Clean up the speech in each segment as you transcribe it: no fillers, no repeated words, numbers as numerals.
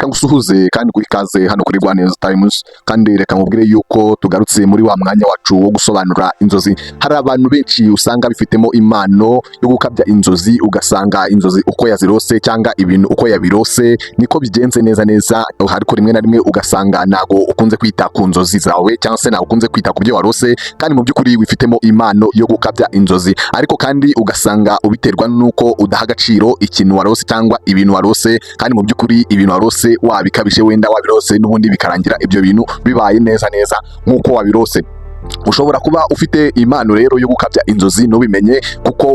reka ngusuhuze kandi ikaze hano kuri Rwaneza Times, kandi reka nkubwire yuko tugarutse muri wa mwanya wacu wo gusobanura inzozi. Hari abantu benshi usanga bifitemo impano yo gukabya inzozi, ugasanga inzozi uko yazirose cyangwa ibintu uko yabirose niko bigenze neza neza, ariko rimwe na rimwe ugasanga nago ukunze kwita ku nzozi zawe cyangwa se nago ukunze kwita ku byo warose, kandi mu by'ukuri wifitemo impano yo gukabya inzozi, ariko kandi ugasanga ubiterwa nuko udaha agaciro ikintu warose cyangwa ibintu warose, kandi mu by'ukuri ibintu warose wabikabije, wenda wabirose n'ubundi bikarangira ibyo bintu bibaye neza neza nk'uko wabirose. Ushobora kuba ufite impano rero yo gukabya inzozi ntubimenye, kuko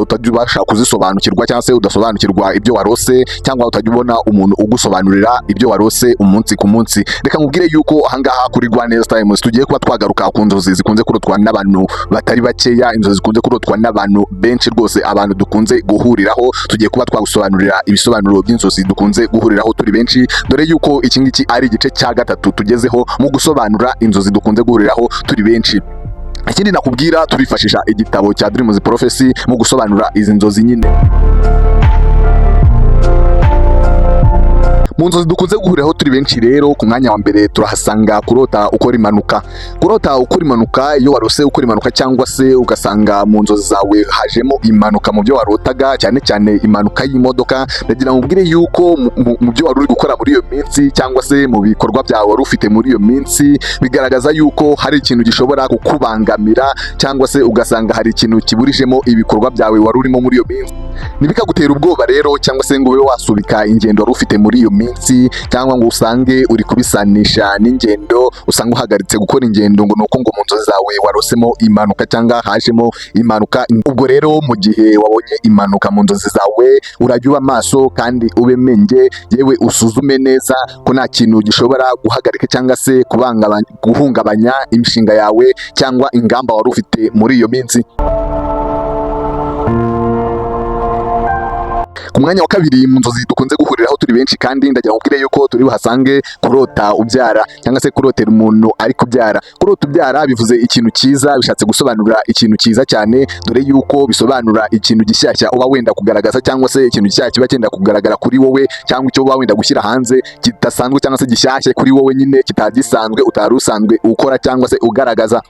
utajya ubasha kuzisobanukirwa cyangwa se udasobanukirwa ibyo warose, cyangwa utajya ubona umuntu ugusobanurira ibyo warose umunsi ku munsi. Reka nkubwire yuko ahangaha kuri Rwaneza Times tugiye kuba twagaruka ku nzozi zikunze kurotwa n'abantu batari bakeya, inzozi zikunze kurotwa n'abantu benshi rwose, abantu dukunze guhuriraho. Tugiye kuba twagusobanurira ibisobanuro by'inzozi dukunze guhuriraho turi benshi, dore yuko iki ngiki ari igice cya gatatu tugezeho mu gusobanura inzozi dukunze guhuriraho turi benshi. Ikindi nakubwira, turifashisha igitabo cya Dreams Prophecy mu gusobanura izi nzozi nyine. Mu nzozi dukunze guhuriraho turi benshi rero, ku mwanya wa mbere turahasanga kurota ukora impanuka. Kurota ukora impanuka, iyo warose ukora impanuka cyangwa se ugasanga mu nzozi zawe hajemo impanuka mu byo warotaga, cyane cyane impanuka y'imodoka, ndagira nkubwire yuko mu byo wari uri gukora muri iyo minsi cyangwa se mu bikorwa byawe wari ufite muri iyo minsi, bigaragaza yuko hari ikintu gishobora kukubangamira, cyangwa se ugasanga hari ikintu kiburijemo ibikorwa byawe wari urimo muri iyo minsi. Ntibikagutera ubwoba rero, cyangwa se ngo ube wasubika ingendo wari ufite muri iyo minsi, cyangwa ngo usange uri kubisanisha n'ingendo, usanga uhagaritse gukora ingendo ngo nuko ngo mu nzozi zawe warosemo impanuka cyangwa hajemo impanuka. Ubwo rero mu gihe wabonye impanuka mu nzozi zawe, urajya uba maso kandi ube menge, yewe usuzume neza ko nta kintu gishobora guhagarika cyangwa se guhungabanya imishinga yawe cyangwa ingamba wari ufite muri iyo minsi. Ku mwanya wa kabiri mu nzozi dukunze guhuriraho turi benshi, kandi ndagira nkubwire yuko turi buhasange kurota ubyara cyangwa se kurotera umuntu ari kubyara. Kurota ubyara bivuze ikintu cyiza, bishatse gusobanura ikintu cyiza cyane, dore yuko bisobanura ikintu gishyashya uba wenda kugaragaza, cyangwa se ikintu gishyashya kiba cyenda kugaragara kuri wowe, cyangwa icyo uba wenda gushyira hanze kidasanzwe cyangwa se gishyashya kuri wowe nyine, kitagisanzwe utari usanzwe ukora cyangwa se ugaragaza.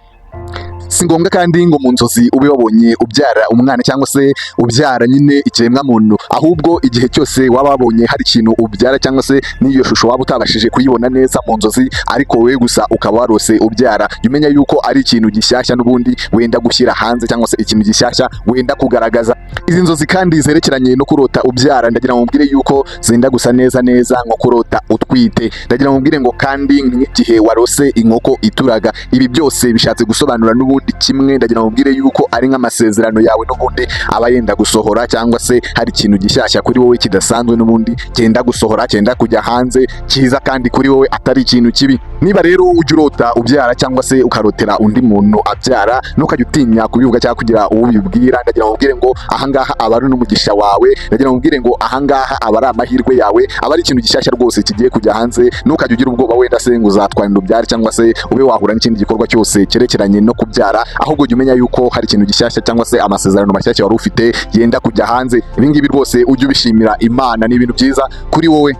Si ngombwa kandi ngo mu nzozi ube wabonye ubyara umwana cyangwa se ubyara nyine ikiremwa muntu, ahubwo igihe cyose waba wabonye hari ikintu ubyara cyangwa se n'iyo shusho waba utabashije kuyibona neza mu nzozi, ariko wowe gusa ukaba warose ubyara, jya umenya yuko ari ikintu gishyashya n'ubundi wenda gushyira hanze, cyangwa se ikintu gishyashya wenda kugaragaza. Izi nzozi kandi zerekeranye no kurota ubyara, ndagira ngo mbwire yuko zenda gusa neza neza nko kurota utwite. Ndagira ngo mbwire ngo kandi nk'igihe warose inkoko ituraga, ibi byose bishatse gusobanura n'ubundi kimwe. Ndagira ngo mbwire yuko ari nk'amasezerano yawe n'ubundi aba yenda gusohora, cyangwa se hari ikintu gishyashya kuri wowe kidasanzwe n'ubundi cyenda gusohora, cyenda kujya hanze, cyiza kandi kuri wowe atari ikintu kibi. Niba rero ujya urota ubyara cyangwa se ukarotera undi muntu abyara, ntukajya utinya kubivuga cyangwa kugira uwo ubibwira, ndagira ngo mbwire ngo ahangaha aba ari n'umugisha wawe, ndagira ngo mbwire ngo ahangaha aba ari amahirwe yawe, aba ari ikintu gishyashya rwose kigiye kujya hanze. Ntukajya ugira ubwoba wenda se ngo uzatwara ubyara cyangwa se ube wahura n'ikindi gikorwa cyose cyerekeranye no kubyara, ahubwo jya umenya yuko hari ikintu gishyashya cyangwa se amasezerano mashyashya wari ufite yenda kujya hanze. Ibi ngibi rwose ujye ubishimira Imana, ni ibintu byiza kuri wowe.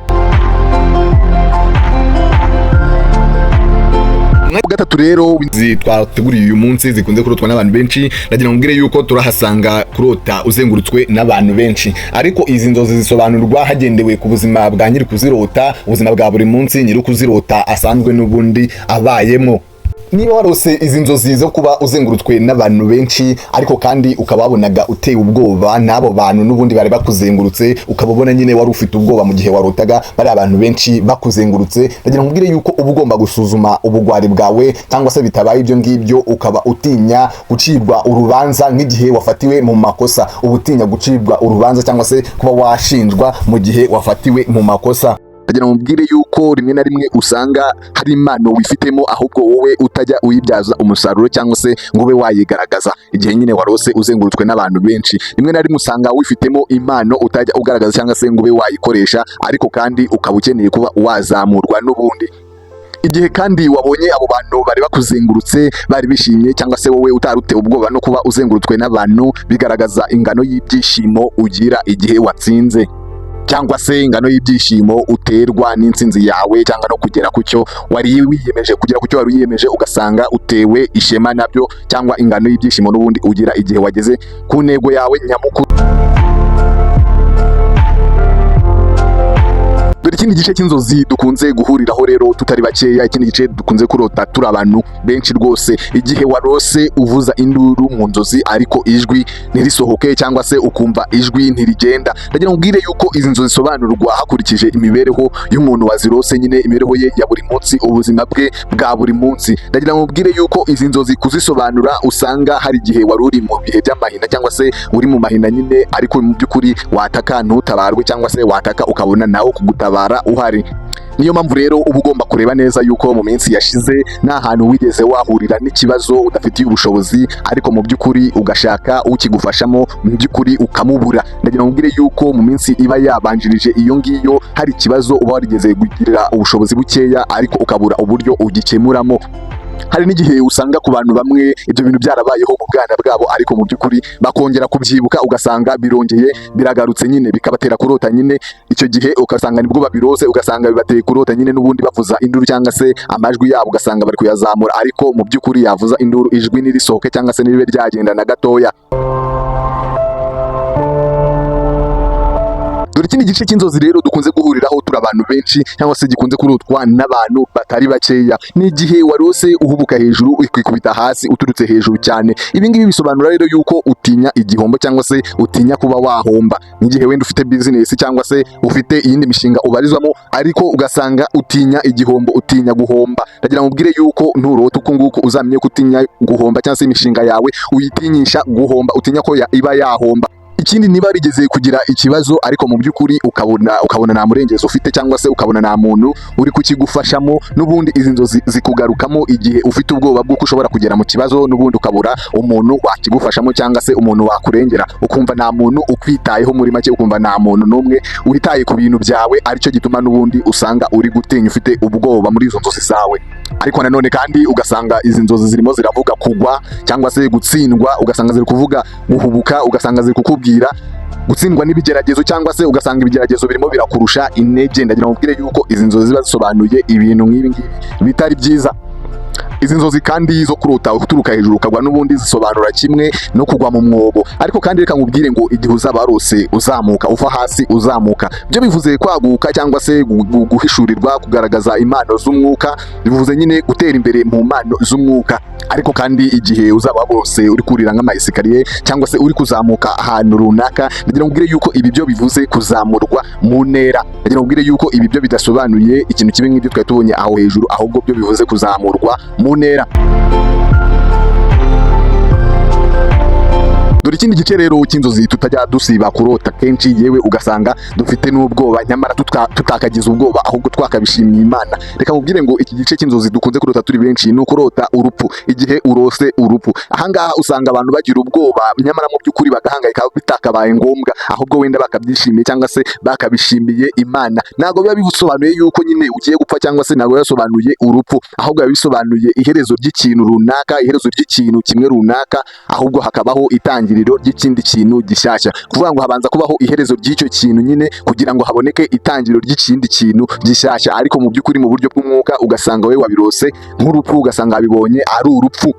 Gatatu rero twateguriye uyu munsi zikunze kurotwa n'abantu benshi, ndagira ngo mbwire yuko turahasanga kurota uzengurutswe n'abantu benshi, ariko izi nzozi zisobanurwa hagendewe ku buzima bwa nyiri kuzirota, ubuzima bwa buri munsi nyiri kuzirota asanzwe n'ubundi abayemo. Niba warose izi nzozi zo kuba uzengurutswe n'abantu benshi, ariko kandi ukaba wabonaga uteye ubwoba n'abo bantu n'ubundi bari bakuzengurutse, ukababona nyine wari ufite ubwoba mu gihe warotaga bari abantu benshi bakuzengurutse, ndagira ngo mbwire yuko uba ugomba gusuzuma ubugwari bwawe, cyangwa se bitabaye ibyo ngibyo ukaba utinya gucibwa urubanza nk'igihe wafatiwe mu makosa, uba utinya gucibwa urubanza cyangwa se kuba washinjwa mu gihe wafatiwe mu makosa. Ndagira ngo mbwire yuko rimwe na rimwe usanga hari impano wifitemo, ahubwo wowe utajya uyibyaza umusaruro cyangwa se ngo ube wayigaragaza. Igihe nyine warose uzengurutswe n'abantu benshi, rimwe na rimwe usanga wifitemo impano utajya ugaragaza cyangwa se ngo ube wayikoresha, ariko kandi ukaba ukeneye kuba wazamurwa n'ubundi. Igihe kandi wabonye abo bantu bari bakuzengurutse bari bishimye, cyangwa se wowe utarutewe ubwoba no kuba uzengurutswe n'abantu, bigaragaza ingano y'ibyishimo ugira igihe watsinze. cyangwa se ingano y'ibyishimo uterwa n'intsinzi yawe cyangwa no kugera ku cyo wari wiyemeje, kugera ku cyo wari wiyemeje ugasanga utewe ishema nabyo, cyangwa ingano y'ibyishimo n'ubundi ugira igihe wageze ku ntego yawe nyamukuru. Dore ikindi gice cy'inzozi dukunze guhuriraho rero tutari bakeya, ikindi gice dukunze kurota turi abantu benshi rwose, igihe warose uvuza induru mu nzozi ariko ijwi ntirisohoke cyangwa se ukumva ijwi ntirigenda. Ndagira nkubwire yuko izi nzozi zisobanurwa hakurikije imibereho y'umuntu wazirose, nyine imibereho ye ya buri munsi, ubuzima bwe bwa buri munsi. Ndagira nkubwire yuko izi nzozi kuzisobanura usanga hari igihe wari uri mu bihe by'amahina cyangwa se uri mu mahina nyine, ariko mu by'ukuri wataka ntutabarwe cyangwa se wataka ukabona nawe kugutabara uhari. Niyo mpamvu rero uba ugomba kureba neza yuko mu minsi yashize nta hantu wigeze wahurira n'ikibazo udafitiye ubushobozi, ariko mu by'ukuri ugashaka ukigufashamo, mu by'ukuri ukamubura. Ndagira nkubwire yuko mu minsi iba yabanjirije iyo ngiyo hari ikibazo uba warigeze kugirira ubushobozi bukeya ariko ukabura uburyo ugikemuramo. Hari n'igihe usanga ku bantu bamwe ibyo bintu byarabayeho mu bwana bwabo, ariko mu by'ukuri bakongera kubyibuka ugasanga birongeye biragarutse, nyine bikabatera kurota nyine. Icyo gihe ugasanga nibwo babirose, ugasanga bibateye kurota nyine n'ubundi bavuza induru cyangwa se amajwi yabo ugasanga bari kuyazamura, ariko mu by'ukuri yavuza induru ijwi nirisohoke cyangwa se niribe ryagenda na gatoya. Dore ikindi gice cy'inzozi rero dukunze guhuriraho turi abantu benshi cyangwa se gikunze kurotwa n'abantu batari bakeya, ni igihe warose uhubuka hejuru ukikubita hasi uturutse hejuru cyane. Ibi ngibi bisobanura rero yuko utinya igihombo cyangwa se utinya kuba wahomba. N'igihe wenda ufite business cyangwa se ufite iyindi mishinga ubarizwamo, ariko ugasanga utinya igihombo, utinya guhomba. Ndagira nkubwire yuko nturota uko nguko uzamenye ko utinya guhomba cyangwa se imishinga yawe uyitinyisha guhomba, utinya ko iba yahomba. Ikindi, niba rigeze kugira ikibazo ariko mu by'ukuri ukabona nta murengezi ufite cyangwa se ukabona nta muntu uri kukigufashamo, n'ubundi izi nzozi zikugarukamo igihe ufite ubwoba bw'uko ushobora kugera mu kibazo, n'ubundi ukabura umuntu wakigufashamo cyangwa se umuntu wakurengera, ukumva nta muntu ukwitayeho, muri make ukumva nta muntu n'umwe witaye ku bintu byawe, aricyo gituma n'ubundi usanga uri gutinya, ufite ubwoba muri izo nzozi zawe. Ariko nanone kandi ugasanga izi nzozi zirimo ziravuga kugwa cyangwa se gutsindwa, ugasanga ziri kuvuga guhubuka, ugasanga ziri kukubwira gutsindwa n'ibigeragezo cyangwa se ugasanga ibigeragezo birimo birakurusha intege. Ndagira nkubwire yuko izi nzozi ziba zisobanuye ibintu nk'ibi ngibi bitari byiza. Izi nzozi kandi zo kurota uturuka hejuru ukagwa n'ubundi zisobanura kimwe no kugwa mu mwobo. Ariko kandi reka nkubwire ngo igihe uzaba warose uzamuka, uva hasi uzamuka, byo bivuze kwaguka cyangwa se guhishurirwa, kugaragaza impano z'umwuka, bivuze nyine gutera imbere mu mpano z'umwuka. Ariko kandi igihe uzaba wose uri kurira nk'amayesikariye cyangwa se uri kuzamuka ahantu runaka, ndagira nkubwire yuko ibi byo bivuze kuzamurwa mu ntera. Ndagira nkubwire yuko ibi byo bidasobanuye ikintu kibi nk'ibyo twari tubonye aho hejuru, ahubwo byo bivuze kuzamurwa mu ntera. Dore ikindi gice rero cy'inzozi tutajya dusiba kurota kenshi, yewe ugasanga dufite n'ubwoba nyamara tutakagize ubwoba, ahubwo twakabishimiye Imana. Reka nkubwire ngo iki gice cy'inzozi dukunze kurota turi benshi ni ukurota urupfu. Igihe urose urupfu, ahangaha usanga abantu bagira ubwoba nyamara mu by'ukuri bagahangayika bitakabaye ngombwa, ahubwo wenda bakabyishimiye cyangwa se bakabishimiye Imana. Ntabwo biba bisobanuye yuko nyine ugiye gupfa cyangwa se ntabwo bisobanuye urupfu, ahubwo biba bisobanuye iherezo ry'ikintu runaka, iherezo ry'ikintu kimwe runaka, ahubwo hakabaho itangiriro ry'ikindi kintu gishyashya. Kuvuga ngo habanza kubaho iherezo ry'icyo kintu nyine kugira ngo haboneke itangiriro ry'ikindi kintu gishyashya. Ariko mu by'ukuri mu buryo bw'umwuka ugasanga we wabirose nk'urupfu, ugasanga wabibonye ari urupfu.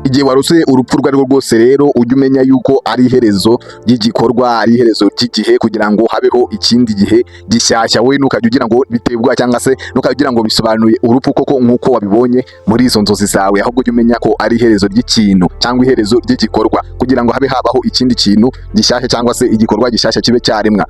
Igihe warose urupfu urwo ari rwo rwose rero ujye umenya yuko ari iherezo ry'igikorwa, ari iherezo ry'igihe kugira ngo habeho ikindi gihe gishyashya. We ntukajya ugira ngo bitebwa cyangwa se ntukajya ugira ngo bisobanuye urupfu koko nk'uko wabibonye muri izo nzozi zawe, ahubwo ujye umenya ko ari iherezo ry'ikintu cyangwa iherezo ry'igikorwa kugira ngo habaho ikindi kintu gishyashya cyangwa se igikorwa gishyashya kibe cyaremwa.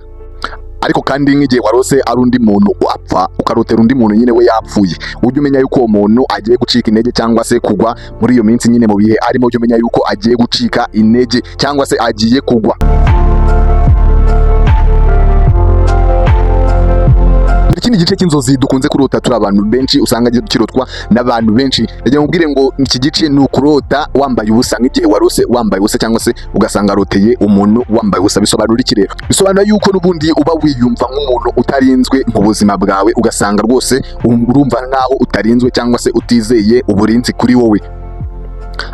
Ariko kandi nk'igihe warose ari undi muntu wapfa, ukarotera undi muntu nyine we yapfuye, ujye umenya yuko uwo muntu agiye gucika intege cyangwa se kugwa muri iyo minsi nyine mu bihe arimo, ujye umenya yuko agiye gucika intege cyangwa se agiye kugwa. Ikindi gice cy'inzozi dukunze kurota turi abantu benshi, usanga kirotwa n'abantu benshi. Ndagira nkubwire ngo iki gice ni ukurota wambaye ubusa. Nk'igihe warose wambaye ubusa cyangwa se ugasanga roteye umuntu wambaye ubusa, bisobanura iki rero? Bisobanura yuko n'ubundi uba wiyumva nk'umuntu utarinzwe mu buzima bwawe, ugasanga rwose urumva nkaho utarinzwe cyangwa se utizeye uburinzi kuri wowe.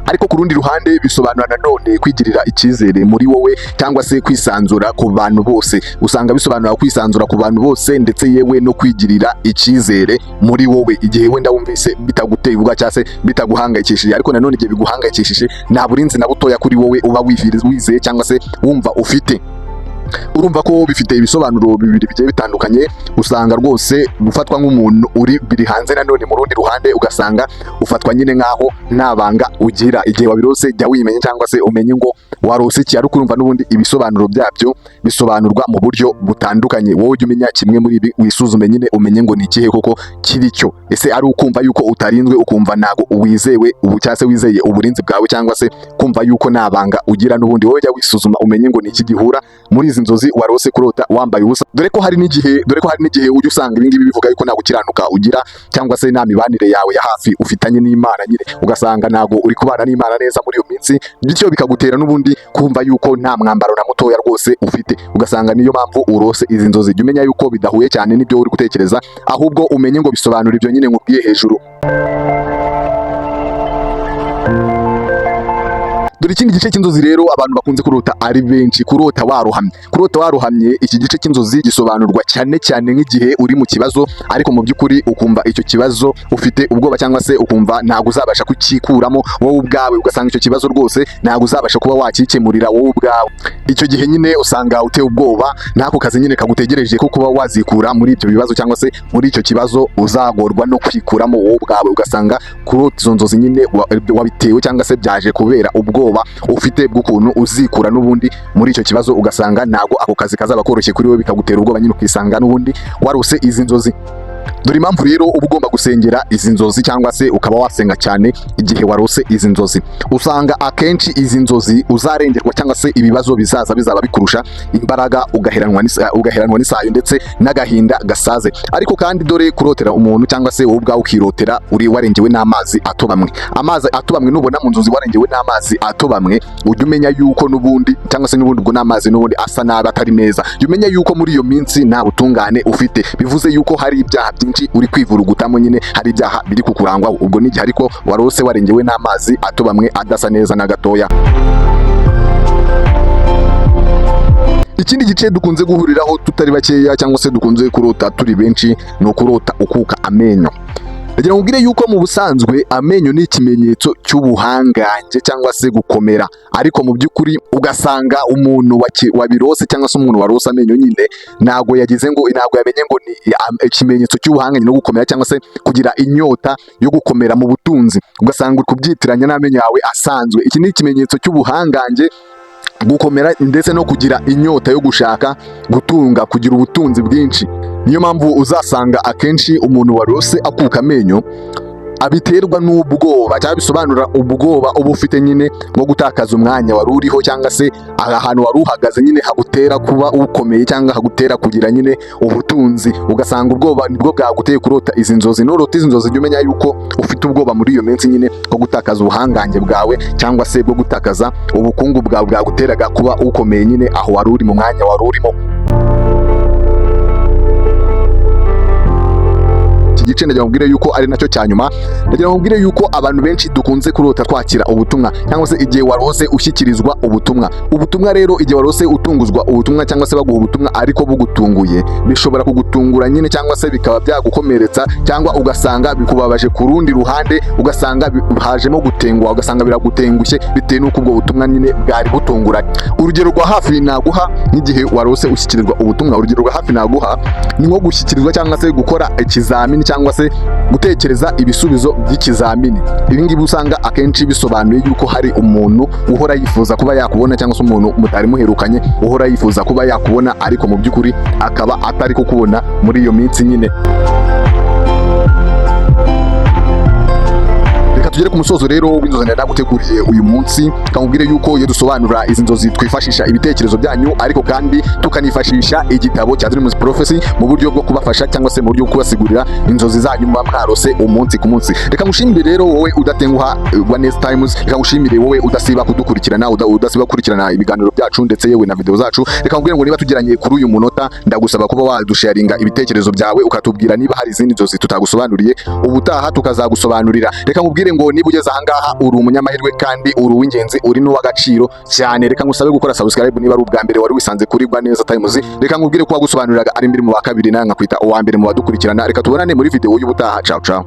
ariko ku rundi ruhande bisobanura nanone kwigirira icyizere muri wowe cyangwa se kwisanzura ku bantu bose. Usanga bisobanura kwisanzura ku bantu bose ndetse yewe no kwigirira icyizere muri wowe igihe wenda wumvise bitaguteye ubwoba cyangwa se bitaguhangayikishije, ariko nanone igihe biguhangayikishije nta burinzi na butoya kuri wowe uba wizeye cyangwa se wumva ufite. Urumva ko bifite ibisobanuro bibiri bigiye bitandukanye. Usanga rwose gufatwa nk'umuntu uri biri hanze, nanone mu rundi ruhande ugasanga ufatwa nyine nkaho nta banga ugira. Igihe wabirose jya wimenya cyangwa se umenye ngo warose iki, ariko urumva n'ubundi ibisobanuro byabyo bisobanurwa mu buryo butandukanye. Wowe ujya umenya kimwe muri ibi, wisuzume nyine umenye ngo ni ikihe koko kiri cyo. Ese ari ukumva yuko utarinzwe, ukumva ntago wizewe ubu cyangwa se wizeye uburinzi bwawe, cyangwa se kumva yuko nta banga ugira. N'ubundi wowe jya wisuzuma umenye ngo ni iki gihura muri izi nzozi warose kurota wambaye ubusa. Dore ko hari n'igihe ujya usanga ibi ngibi bivuga yuko nta gukiranuka ugira, cyangwa se nta mibanire yawe ya hafi ufitanye n'Imana nyine, ugasanga ntago uri kubana n'Imana neza muri iyo minsi, bityo bikagutera n'ubundi kumva yuko nta mwambaro na mutoya rwose ufite. Ugasanga niyo mpamvu urose izi nzozi. Jya umenya yuko bidahuye cyane n'ibyo uri gutekereza, ahubwo umenye ngo bisobanura ibyo nyine nkubwiye hejuru. Dore ikindi gice cy'inzozi rero abantu bakunze kurota ari benshi, kurota warohamye. Kurota warohamye, iki gice cy'inzozi gisobanurwa cyane cyane nk'igihe uri mu kibazo, ariko mu by'ukuri ukumva icyo kibazo ufite ubwoba, cyangwa se ukumva ntabwo uzabasha kukikuramo wowe ubwawe. Ugasanga icyo kibazo rwose ntabwo uzabasha kuba wakikemurira wowe ubwawe. Icyo gihe nyine usanga utewe ubwoba n'ako kazi nyine kagutegereje ko kuba wazikura muri ibyo bibazo, cyangwa se muri icyo kibazo uzagorwa no kwikuramo wowe ubwawe. Ugasanga kurota izo nzozi nyine wabitewe cyangwa se byaje kubera ubwoba ufite bw'ukuntu uzikura n'ubundi muri icyo kibazo. Ugasanga ntago ako kazi kazaba koroshye kuri wowe, bikagutera ubwoba nyine, ukisanga n'ubundi warose izi nzozi. Dore impamvu rero uba ugomba gusengera izi nzozi, cyangwa se ukaba wasenga cyane igihe warose izi nzozi. Usanga akenshi izi nzozi uzarengerwa, cyangwa se ibibazo bizaba bikurusha imbaraga, ugaheranwa n'isayo ndetse n'agahinda gasaze. Ariko kandi dore kurotera umuntu, cyangwa se wowe ubwawe ukirotera uri warengewe n'amazi atobamwe. Amazi atobamwe nubona mu nzozi warengewe n'amazi atobamwe, ujya umenya yuko n'ubundi, cyangwa se n'ubundi ubwo n'amazi n'ubundi asa nabi atari meza. Jya umenya yuko muri iyo minsi nta butungane ufite, bivuze yuko hari ibyaha byinshi uri kwivurugutamo, nyine hari ibyaha biri kukurangwaho. Ubwo n'igihe ariko warose warengewe n'amazi atobamwe adasa neza na gatoya. Ikindi gice dukunze guhuriraho tutari bakeya, cyangwa se dukunze kurota turi benshi, ni ukurota ukuka amenyo. Ndagira ngo ubwire yuko mu busanzwe amenyo ni ikimenyetso cy'ubuhangange cyangwa se gukomera, ariko mu by'ukuri ugasanga umuntu wabirose, cyangwa se umuntu warose amenyo nyine ntabwo yamenye ngo ni ikimenyetso cy'ubuhangange no gukomera, cyangwa se kugira inyota yo gukomera mu butunzi. Ugasanga uri kubyitiranya n'amenyo yawe asanzwe. Iki ni ikimenyetso cy'ubuhangange, gukomera ndetse no kugira inyota yo gushaka gutunga, kugira ubutunzi bwinshi. Niyo mpamvu uzasanga akenshi umuntu warose akuka amenyo abiterwa n'ubwoba, cyangwa bisobanura ubwoba uba ufite nyine bwo gutakaza umwanya wari uriho, cyangwa se ahantu wari uhagaze nyine hagutera kuba ukomeye, cyangwa hagutera kugira nyine ubutunzi. Ugasanga ubwoba nibwo bwaguteye kurota izi nzozi. Nurota izi nzozi jya umenya yuko ufite ubwoba muri iyo minsi nyine bwo gutakaza ubuhangange bwawe, cyangwa se bwo gutakaza ubukungu bwawe bwaguteraga kuba ukomeye nyine aho wari uri, mu mwanya wari urimo. Gice ndagira ngubwire yuko ari nacyo cyanyuma. Ndagira ngubwire yuko abantu benshi dukunze kurota twakira ubutumwa, cyangwa se igihe warose ushyikirizwa ubutumwa. Ubutumwa rero igihe warose utunguzwa ubutumwa, cyangwa se baguha ubutumwa ariko bugutunguye, bishobora kugutungura nyine, cyangwa se bikaba byagukomeretsa, cyangwa ugasanga bikubabaje ku rundi ruhande, ugasanga hajemo gutengwa, ugasanga biragutengushye bitewe n'uko ubwo butumwa nyine bwari butunguranye. Urugero rwa hafi naguha nk'igihe warose ushyikirizwa ubutumwa, urugero rwa hafi naguha ni nko gushyikirizwa, cyangwa se gukora ikizamini, cyangwa se gutekereza ibisubizo by'ikizamini. Ibi ngibi usanga akenshi bisobanuye yuko hari umuntu uhora yifuza kuba yakubona, cyangwa se umuntu mutari muherukanye uhora yifuza kuba yakubona, ariko mu by'ukuri akaba atari kukubona muri iyo minsi nyine. Tugere ku musozo rero w'inzozi naguteguriye uyu munsi. Kamubwire yuko iyo dusobanura izi nzozi twifashisha ibitekerezo byanyu, ariko kandi tukanifashisha igitabo cya Dreams Prophecy mu buryo bwo kubafasha, cyangwa se mu buryo bwo kubasigurira inzozi zanyu muba mwarose umunsi ku munsi. Reka ngushimire rero wowe udatenguha One Times, reka ngushimire wowe udasiba kudukurikirana, udasiba gukurikirana ibiganiro byacu ndetse yewe na video zacu. Reka nkubwire ngo niba tugiranye kuri uyu munota, ndagusaba kuba wadusharinga ibitekerezo byawe, ukatubwira niba hari izindi nzozi tutagusobanuriye ubutaha tukazagusobanurira. Reka nkubwire ngo ngo niba ugeze ahangaha uri umunyamahirwe kandi uri uw'ingenzi, uri n'uw'agaciro cyane. Reka ngusabe gukora subscribe niba ari ubwa mbere wari wisanze kuri Rwaneza Times. Reka nkubwire ko wagusobanuriraga ari mbere mu wa kabiri, nawe nkakwita uwa mbere mu badukurikirana. Reka tubonane muri video y'ubutaha. Ciao ciao.